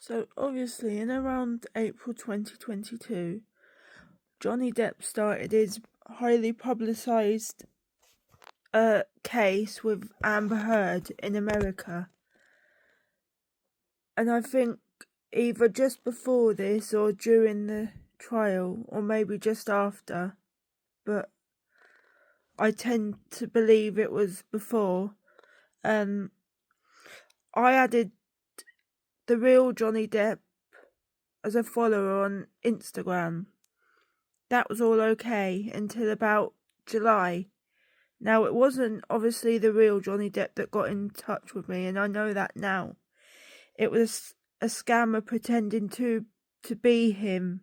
So obviously in around April 2022, Johnny Depp started his highly publicised case with Amber Heard in America. And I think either just before this or during the trial or maybe just after, but I tend to believe it was before, I added the real Johnny Depp as a follower on Instagram. That was all okay until about July. Now, it wasn't obviously the real Johnny Depp that got in touch with me, and I know that now. It was a scammer pretending to be him.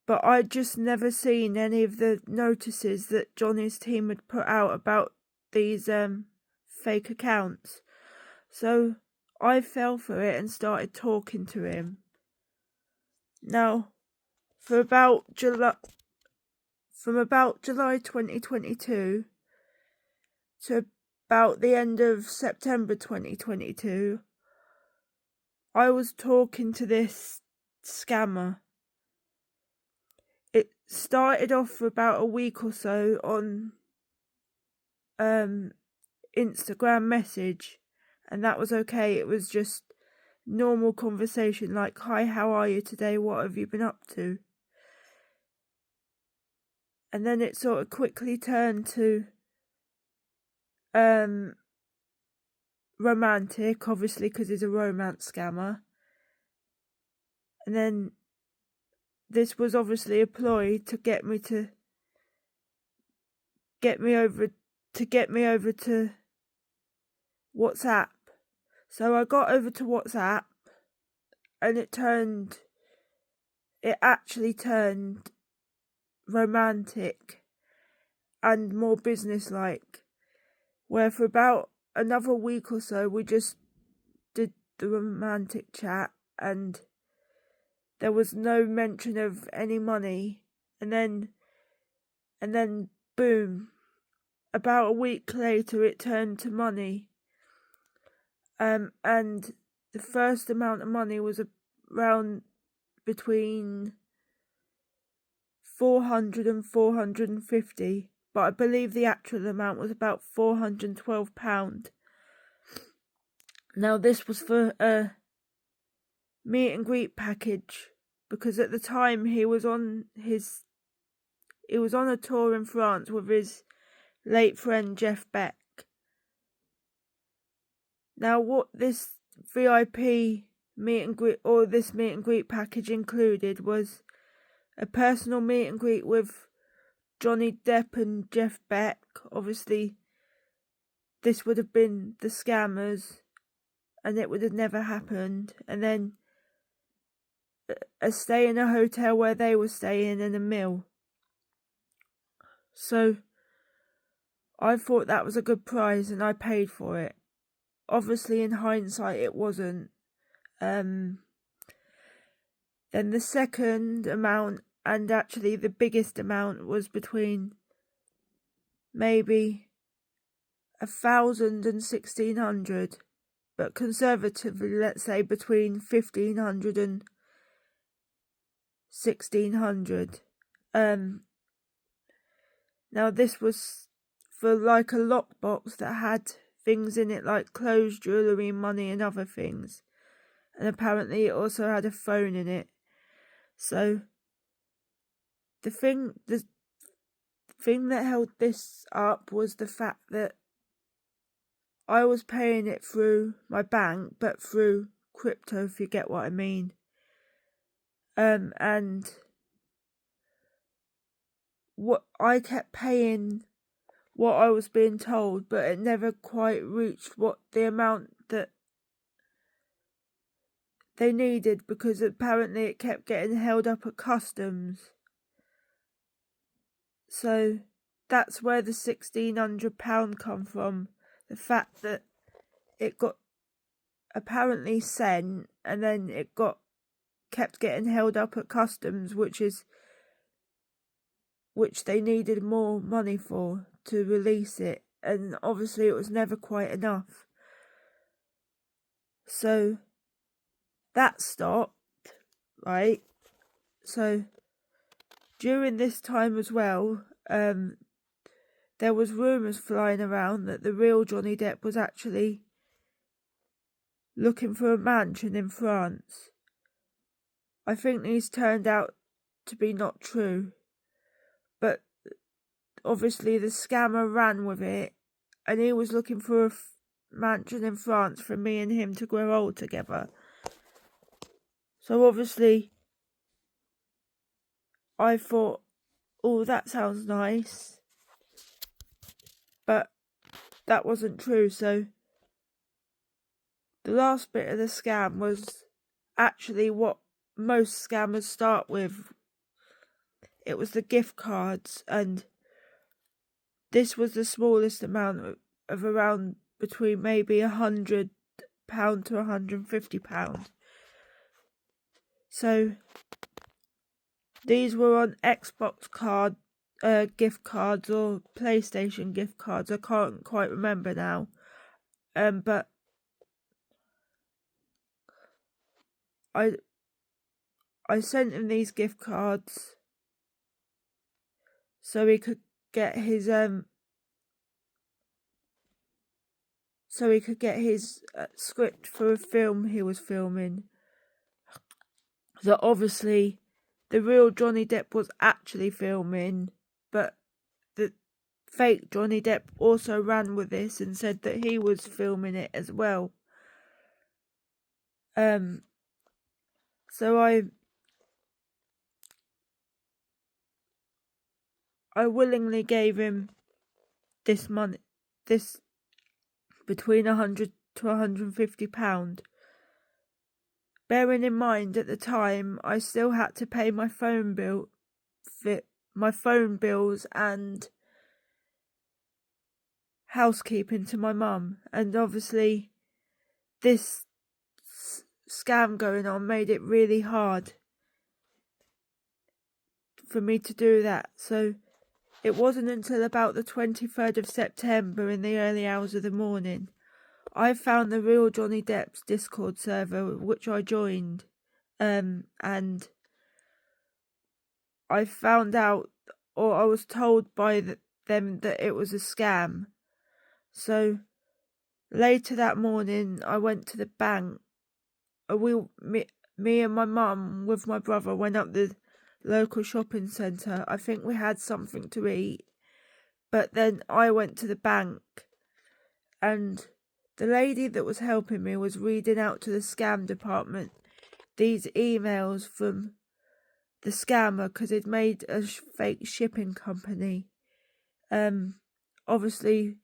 But I'd just never seen any of the notices that Johnny's team had put out about these fake accounts. So I fell for it and started talking to him. Now, from about July 2022 to about the end of September 2022, I was talking to this scammer. It started off for about a week or so on Instagram message, and that was okay. It was just normal conversation like, "Hi, how are you today? What have you been up to?" And then it sort of quickly turned to romantic, obviously, because he's a romance scammer. And then this was obviously a ploy to get me over to WhatsApp. So I got over to WhatsApp, and it actually turned romantic and more businesslike, where for about another week or so we just did the romantic chat and there was no mention of any money, and then boom, about a week later it turned to money, and the first amount of money was around between 400 and 450, but I believe the actual amount was about £412. Now this was for a meet and greet package, because at the time he was on a tour in France with his late friend Jeff Beck. Now what this VIP meet and greet package included was a personal meet and greet with Johnny Depp and Jeff Beck. Obviously, this would have been the scammers, and it would have never happened. And then a stay in a hotel where they were staying and a meal. So I thought that was a good price, and I paid for it. Obviously, in hindsight, it wasn't. Then the second amount, and actually the biggest amount, was between maybe 1,000 and 1,600, but conservatively, let's say between 1,500 and 1,600. Now this was for like a lockbox that had things in it like clothes, jewellery, money and other things, and apparently it also had a phone in it. So the thing that held this up was the fact that I was paying it through my bank, but through crypto, if you get what I mean. And what I kept paying what I was being told, but it never quite reached what the amount that they needed, because apparently it kept getting held up at customs. So that's where the £1,600 come from. The fact that it got apparently sent and then it kept getting held up at customs, which they needed more money for to release it, and obviously it was never quite enough. So that stopped, right? So during this time as well, there was rumours flying around that the real Johnny Depp was actually looking for a mansion in France. I think these turned out to be not true, but obviously the scammer ran with it, and he was looking for a mansion in France for me and him to grow old together. So obviously I thought, oh, that sounds nice, but that wasn't true. So the last bit of the scam was actually what most scammers start with. It was the gift cards, and this was the smallest amount of around between maybe £100 to £150. So these were on Xbox gift cards or PlayStation gift cards. I can't quite remember now. But I sent him these gift cards so he could get his script for a film he was filming. So obviously the real Johnny Depp was actually filming, but the fake Johnny Depp also ran with this and said that he was filming it as well. So I willingly gave him this money, this between £100 to £150. Bearing in mind at the time I still had to pay my phone bills and housekeeping to my mum, and obviously this scam going on made it really hard for me to do that. So it wasn't until about the 23rd of September in the early hours of the morning I found the real Johnny Depp's Discord server, which I joined, and I found out, or I was told by them that it was a scam. So later that morning I went to the bank. Me and my mum with my brother went up the local shopping centre. I think we had something to eat, but then I went to the bank, and the lady that was helping me was reading out to the scam department these emails from the scammer because he'd made a fake shipping company. Obviously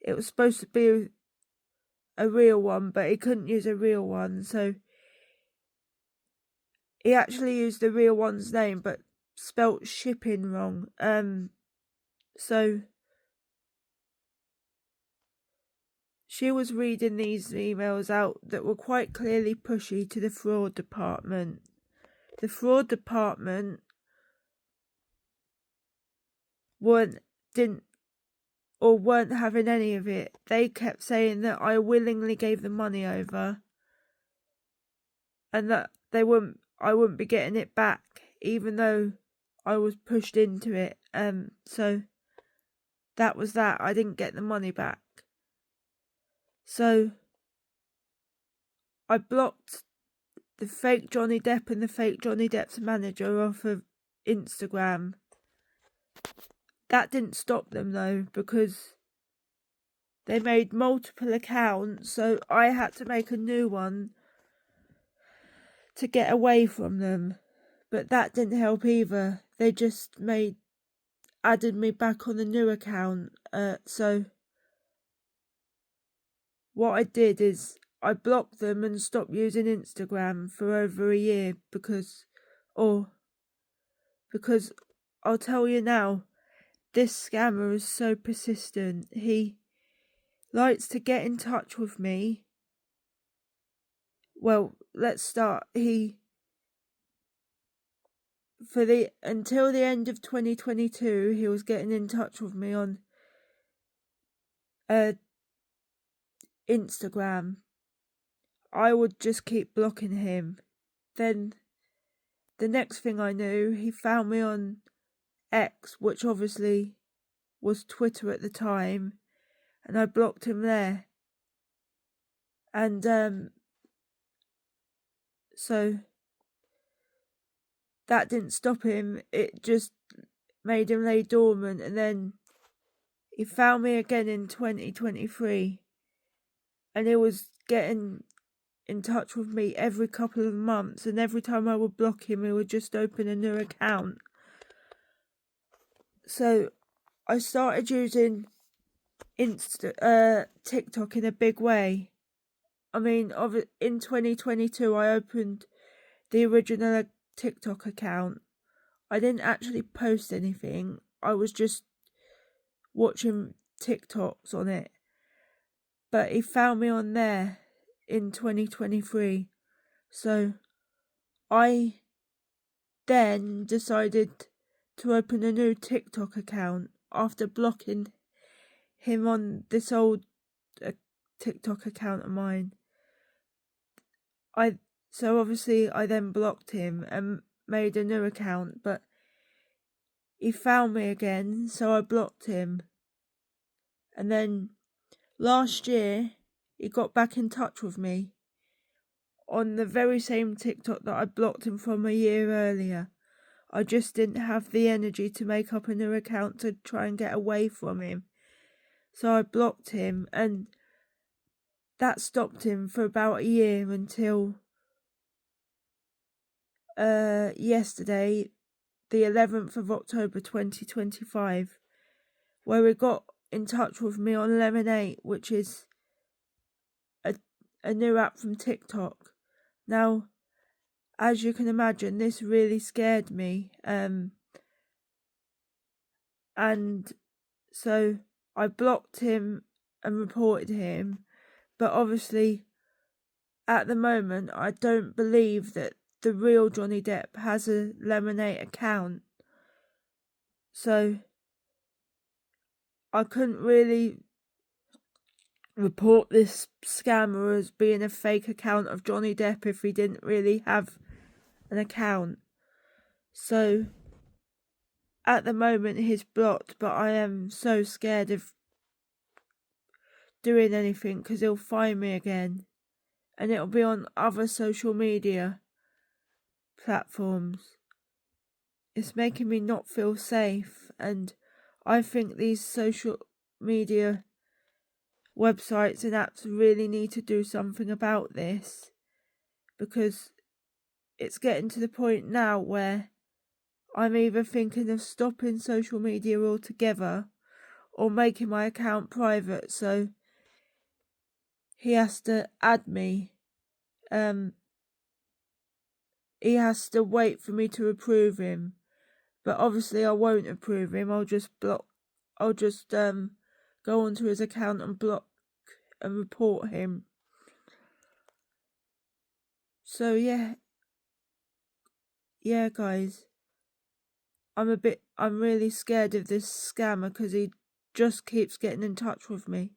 it was supposed to be a real one, but he couldn't use a real one, so he actually used the real one's name but spelt shipping wrong. So she was reading these emails out that were quite clearly pushy to the fraud department. The fraud department weren't having any of it. They kept saying that I willingly gave the money over and that I wouldn't be getting it back, even though I was pushed into it. So that was that. I didn't get the money back. So I blocked the fake Johnny Depp and the fake Johnny Depp's manager off of Instagram. That didn't stop them though, because they made multiple accounts, so I had to make a new one to get away from them. But that didn't help either. They just added me back on the new account. So what I did is I blocked them and stopped using Instagram for over a year because I'll tell you now, this scammer is so persistent. He likes to get in touch with me. Well, let's start. Until the end of 2022, he was getting in touch with me on Instagram. I would just keep blocking him. Then the next thing I knew, he found me on X, which obviously was Twitter at the time, and I blocked him there. And so that didn't stop him, it just made him lay dormant. And then he found me again in 2023, and he was getting in touch with me every couple of months, and every time I would block him, he would just open a new account. So I started using TikTok in a big way. I mean, in 2022, I opened the original TikTok account. I didn't actually post anything. I was just watching TikToks on it. But he found me on there in 2023. So I then decided to open a new TikTok account after blocking him on this old TikTok account of mine. So obviously I then blocked him and made a new account, but he found me again, so I blocked him. And then last year he got back in touch with me on the very same TikTok that I blocked him from a year earlier. I just didn't have the energy to make up a new account to try and get away from him. So I blocked him, and that stopped him for about a year until yesterday, the 11th of October 2025, where he got in touch with me on Lemonade, which is a new app from TikTok. Now, as you can imagine, this really scared me. And so I blocked him and reported him. But obviously, at the moment, I don't believe that the real Johnny Depp has a Lemonade account. So I couldn't really report this scammer as being a fake account of Johnny Depp if he didn't really have an account. So at the moment he's blocked, but I am so scared of doing anything because he'll find me again, and it'll be on other social media platforms. It's making me not feel safe, and I think these social media websites and apps really need to do something about this, because it's getting to the point now where I'm either thinking of stopping social media altogether or making my account private, so he has to add me. He has to wait for me to approve him, but obviously I won't approve him. I'll just go onto his account and block and report him. So yeah guys, I'm really scared of this scammer because he just keeps getting in touch with me.